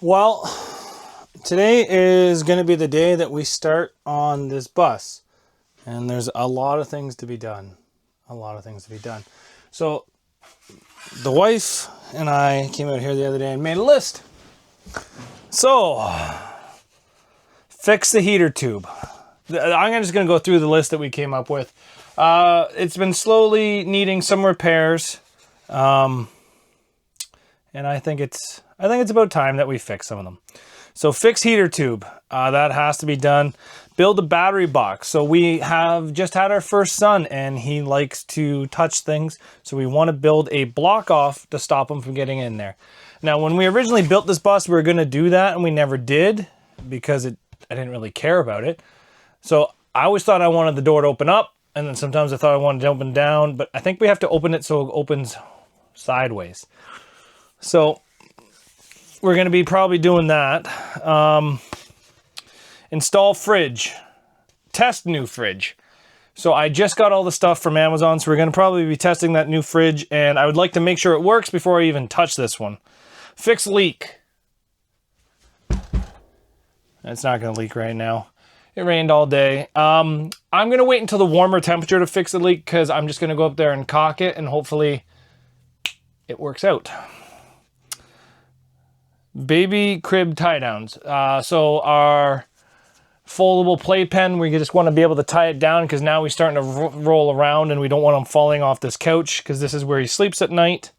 Well, today is going to be the day that we start on this bus. And there's a lot of things to be done. So the wife and I came out here the other day and made a list. So, fix the heater tube. I'm just going to go through the list that we came up with. It's been slowly needing some repairs. And I think it's about time that we fix some of them. So fix heater tube. That has to be done. Build a battery box. So we have just had our first son and he likes to touch things. So we want to build a block off to stop him from getting in there. Now, when we originally built this bus, we were going to do that and we never did because I didn't really care about it. So I always thought I wanted the door to open up, and then sometimes I thought I wanted to open down, but I think we have to open it so it opens sideways. So we're going to be probably doing that. Install fridge. Test new fridge. So I just got all the stuff from Amazon, so we're going to probably be testing that new fridge, and I would like to make sure it works before I even touch this one. Fix leak. It's not going to leak right now. It rained all day. I'm going to wait until the warmer temperature to fix the leak because I'm just going to go up there and caulk it and hopefully it works out. Baby crib tie downs. So our foldable playpen, we just want to be able to tie it down because now we're starting to roll around and we don't want him falling off this couch because this is where he sleeps at night.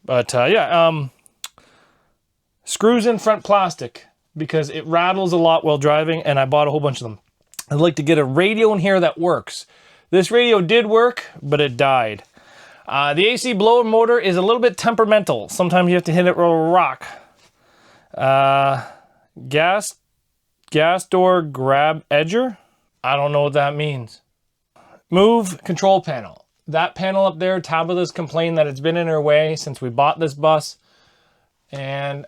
But screws in front plastic because it rattles a lot while driving and I bought a whole bunch of them. I'd like to get a radio in here that works. This radio did work, but it died. The AC blower motor is a little bit temperamental. Sometimes you have to hit it with a rock. Gas door grab edger. I don't know what that means. Move control panel. That panel up there, Tabitha's complained that it's been in her way since we bought this bus. And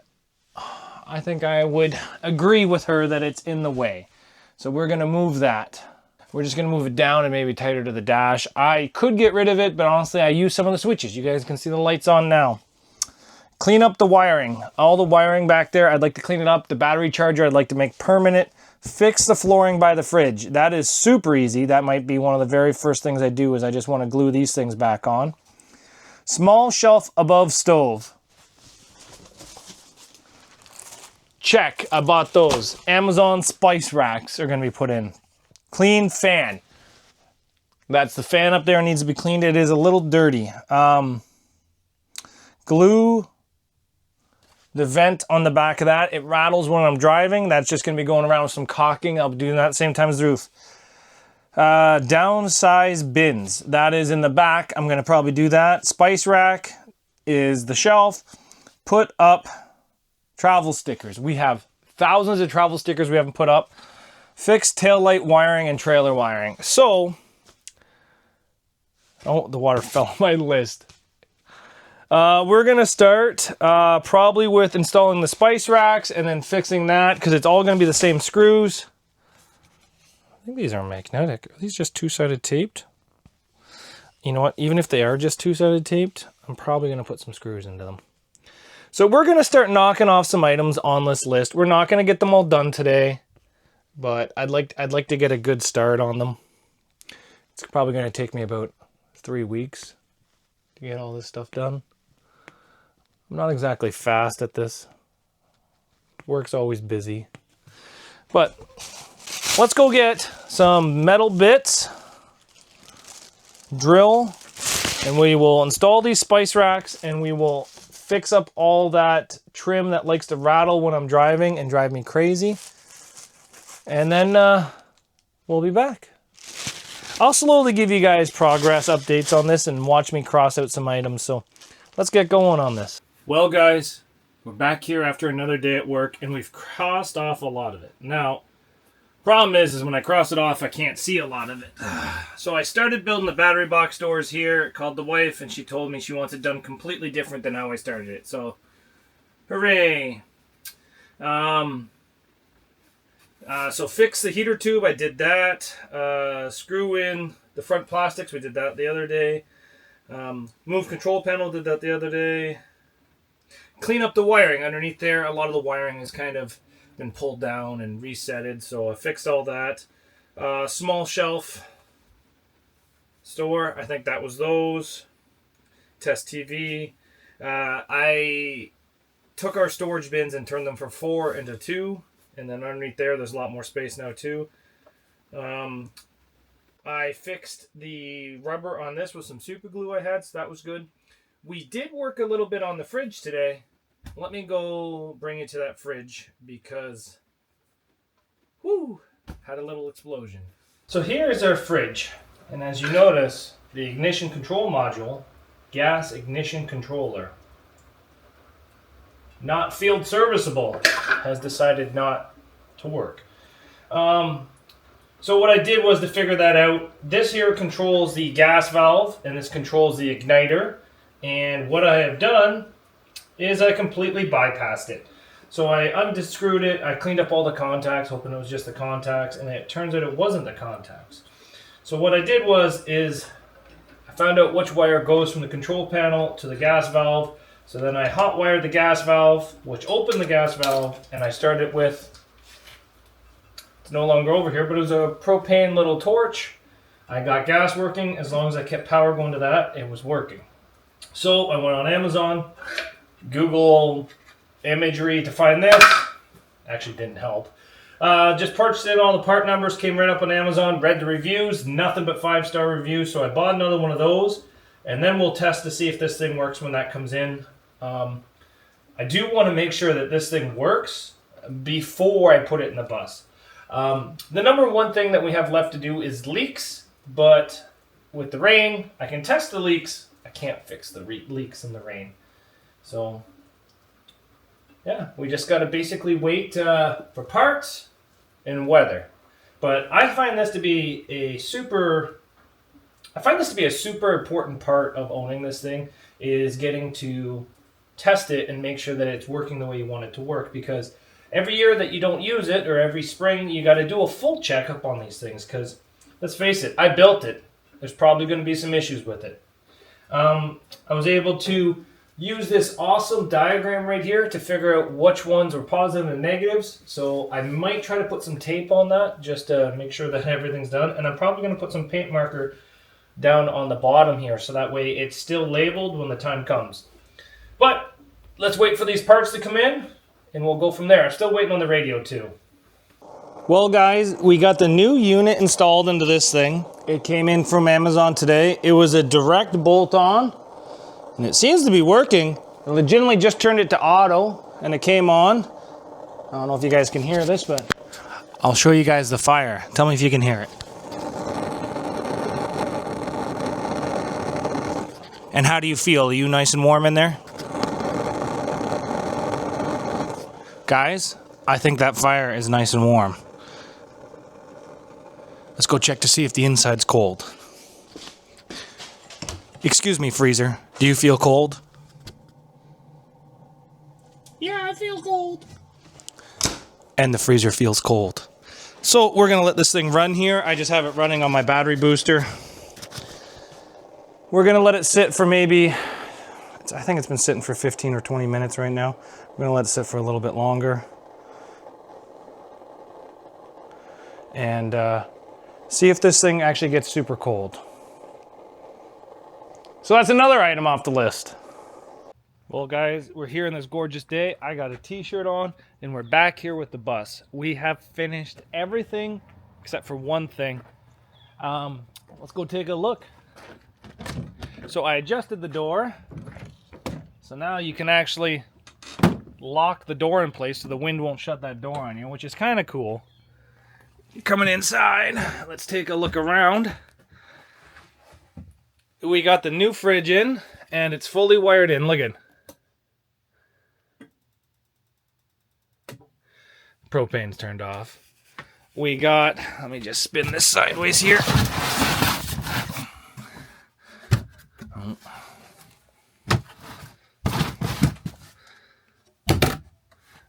I think I would agree with her that it's in the way. So we're going to move that. We're just going to move it down and maybe tighter to the dash. I could get rid of it, but honestly, I use some of the switches. You guys can see the lights on now. Clean up the wiring. All the wiring back there, I'd like to clean it up. The battery charger, I'd like to make permanent. Fix the flooring by the fridge. That is super easy. That might be one of the very first things I do is I just want to glue these things back on. Small shelf above stove. Check, I bought those. Amazon spice racks are going to be put in. Clean fan. That's the fan up there, needs to be cleaned. It is a little dirty. Glue the vent on the back of that. It rattles when I'm driving. That's just going to be going around with some caulking. I'll be doing that at the same time as the roof. Downsize bins. That is in the back. I'm going to probably do that. Spice rack is the shelf. Put up travel stickers. We have thousands of travel stickers we haven't put up. Fix taillight wiring and trailer wiring. So, oh, the water fell on my list. We're going to start probably with installing the spice racks and then fixing that because it's all going to be the same screws. I think these are magnetic. Are these just two-sided taped? You know what? Even if they are just two-sided taped, I'm probably going to put some screws into them. So we're going to start knocking off some items on this list. We're not going to get them all done today, but I'd like to get a good start on them. It's probably going to take me about 3 weeks to get all this stuff done. I'm not exactly fast at this. Work's always busy. But let's go get some metal bits, drill, and we will install these spice racks and we will fix up all that trim that likes to rattle when I'm driving and drive me crazy. And then we'll be back. I'll slowly give you guys progress updates on this and watch me cross out some items. So let's get going on this. Well, guys, we're back here after another day at work and we've crossed off a lot of it. Now, problem is when I cross it off, I can't see a lot of it. So I started building the battery box doors here, called the wife, and she told me she wants it done completely different than how I started it. So, hooray. So fix the heater tube, I did that. Screw in the front plastics, we did that the other day. Move control panel, did that the other day. clean up the wiring underneath there. A lot of the wiring has kind of been pulled down and resetted, so I fixed all that. Small shelf store, I think that was those. Test TV. I took our storage bins and turned them from 4 into 2, and then underneath there's a lot more space now too. I fixed the rubber on this with some super glue I had, so that was good. We did work a little bit on the fridge today. Let me go bring it to that fridge because, whoo, had a little explosion. So here is our fridge, and as you notice, the ignition control module, gas ignition controller, not field serviceable, has decided not to work. So what I did was to figure that out. This here controls the gas valve, and this controls the igniter. And what I have done is I completely bypassed it. So I unscrewed it, I cleaned up all the contacts, hoping it was just the contacts, and it turns out it wasn't the contacts. So what I did is I found out which wire goes from the control panel to the gas valve. So then I hot wired the gas valve, which opened the gas valve, and I started with, it's no longer over here, but it was a propane little torch. I got gas working. As long as I kept power going to that, it was working. So I went on Amazon, Google imagery to find this. Actually didn't help. Just purchased in all the part numbers, came right up on Amazon, read the reviews, nothing but 5-star reviews. So I bought another one of those, and then we'll test to see if this thing works when that comes in. I do want to make sure that this thing works before I put it in the bus. The number one thing that we have left to do is leaks, but with the rain, I can test the leaks. I can't fix the leaks in the rain. So, yeah, we just got to basically wait for parts and weather. But I find this to be a super important part of owning this thing, is getting to test it and make sure that it's working the way you want it to work, because every year that you don't use it, or every spring, you got to do a full checkup on these things, because let's face it, I built it. There's probably going to be some issues with it. I was able to use this awesome diagram right here to figure out which ones were positive and negatives. So I might try to put some tape on that just to make sure that everything's done. And I'm probably going to put some paint marker down on the bottom here, so that way it's still labeled when the time comes. But let's wait for these parts to come in, and we'll go from there. I'm still waiting on the radio too. Well guys, we got the new unit installed into this thing. It came in from Amazon today. It was a direct bolt on, and it seems to be working. I legitimately just turned it to auto, and it came on. I don't know if you guys can hear this, but I'll show you guys the fire. Tell me if you can hear it. And how do you feel? Are you nice and warm in there? Guys, I think that fire is nice and warm. Let's go check to see if the inside's cold. Excuse me, freezer. Do you feel cold? Yeah, I feel cold. And the freezer feels cold. So we're gonna let this thing run here. I just have it running on my battery booster. We're gonna let it sit for maybe, I think it's been sitting for 15 or 20 minutes right now. We're gonna let it sit for a little bit longer. And see if this thing actually gets super cold. So that's another item off the list. Well guys, we're here on this gorgeous day. I got a t-shirt on, and we're back here with the bus. We have finished everything except for one thing. Let's go take a look. So I adjusted the door. So now you can actually lock the door in place so the wind won't shut that door on you, which is kind of cool. Coming inside, let's take a look around. We got the new fridge in, and it's fully wired in. Look at it. Propane's turned off. We got, let me just spin this sideways here.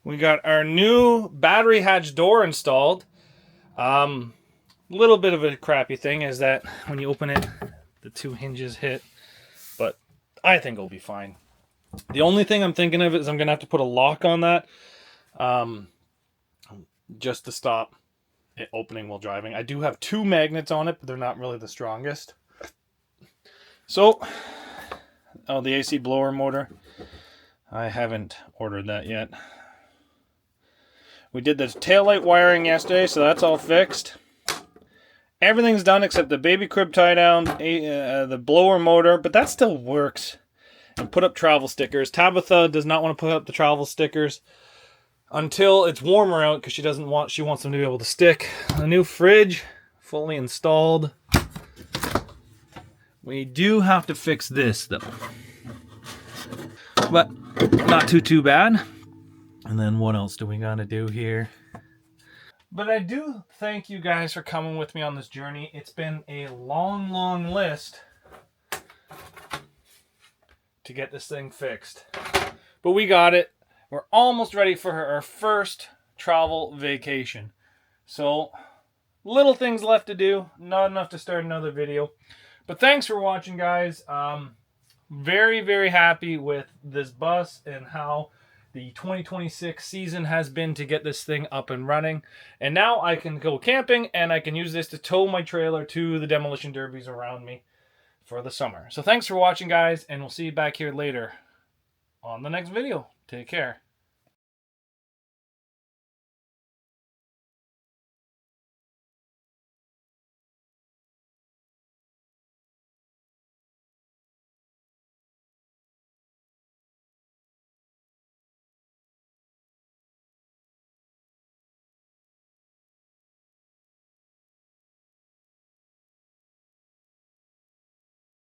We got our new battery hatch door installed. Little bit of a crappy thing is that when you open it, the two hinges hit, but I think it'll be fine. The only thing I'm thinking of is I'm going to have to put a lock on that just to stop it opening while driving. I do have 2 magnets on it, but they're not really the strongest. So, the AC blower motor. I haven't ordered that yet. We did the taillight wiring yesterday, so that's all fixed. Everything's done except the baby crib tie down, the blower motor, but that still works. And put up travel stickers. Tabitha does not want to put up the travel stickers until it's warmer out because she wants them to be able to stick. A new fridge, fully installed. We do have to fix this though, but not too bad. And then what else do we gotta do here? But I do thank you guys for coming with me on this journey. It's been a long list to get this thing fixed. But we got it. We're almost ready for our first travel vacation. So, little things left to do. Not enough to start another video. But thanks for watching, guys. Very happy with this bus and how the 2026 season has been to get this thing up and running. And now I can go camping and I can use this to tow my trailer to the demolition derbies around me for the summer. So thanks for watching, guys, and we'll see you back here later on the next video. Take care.